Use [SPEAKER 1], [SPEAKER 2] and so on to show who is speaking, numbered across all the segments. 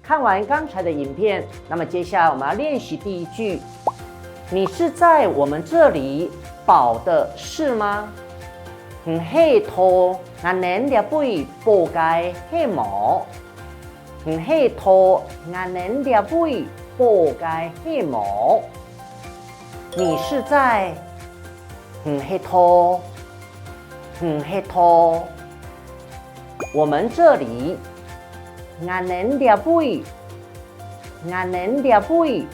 [SPEAKER 1] 看完刚才的影片，那么接下来我们要练习第一句。你是在我们这里保的是吗？系拖我能力杯报街系毛，系拖我能力杯报街系毛。你是在系拖我们这里我能力杯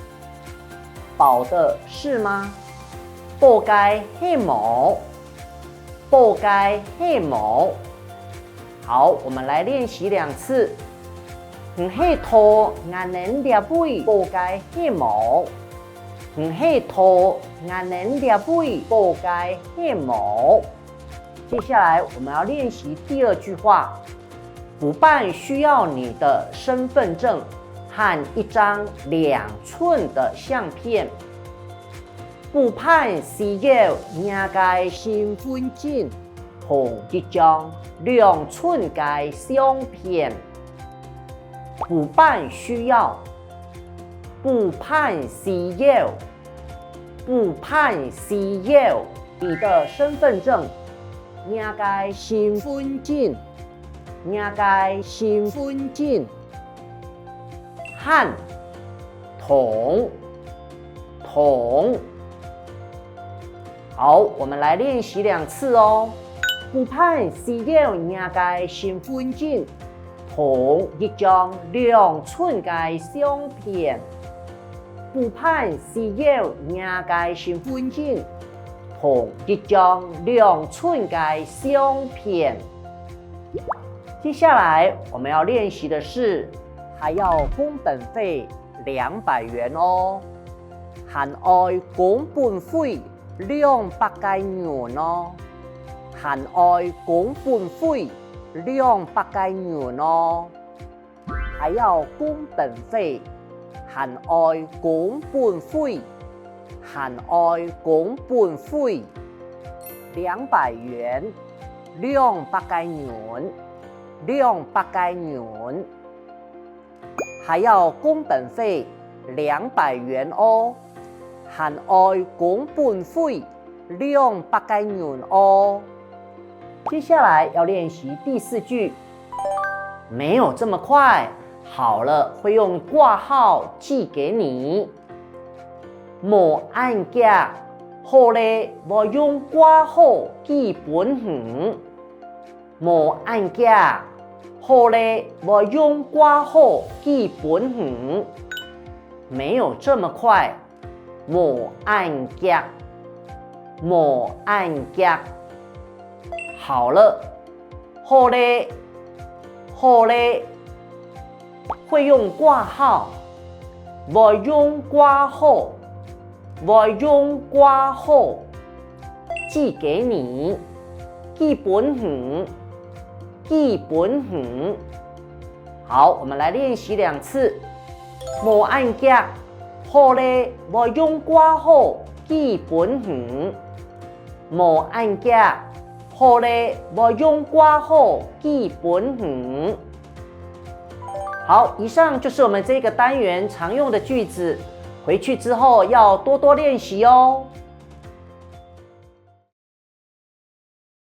[SPEAKER 1] 保的是吗？报街系毛，报街系毛。好，我们来练习2次。系拖我能力杯报街系毛，系拖我能力杯报街系毛。接下来我们要练习第2句话。补办需要你的身份证和一张2寸的相片。补办需要你的身份证和一张2寸的相片。补办需要你的身份证，你的身份证。你的身份证和同。好，我们来练习2次哦。补办需要你的身份证同一张2寸的相片。补办需要你的身份证同一张2寸的相片。接下来我们要练习的是，还要工本费200元哦，还要工本费200元哦，还要工本费200元哦，还要工本费，还要工本费200元，200元。200元，还要工本费200元哦，还要工本费200元哦。接下来要练习第4句，没有这么快，好了会用挂号寄给你。无按价，好咧，我用挂号寄本远。无按价。好咧，我用挂号寄本远。没有这么快，无按价。好了，好咧，会用挂号，我用挂号寄给你，寄本远。好，我们来练习2次。无按价，好咧，我用挂号寄本远。无按价，好咧，我用挂号寄本远。好，以上就是我们这个单元常用的句子，回去之后要多多练习哦。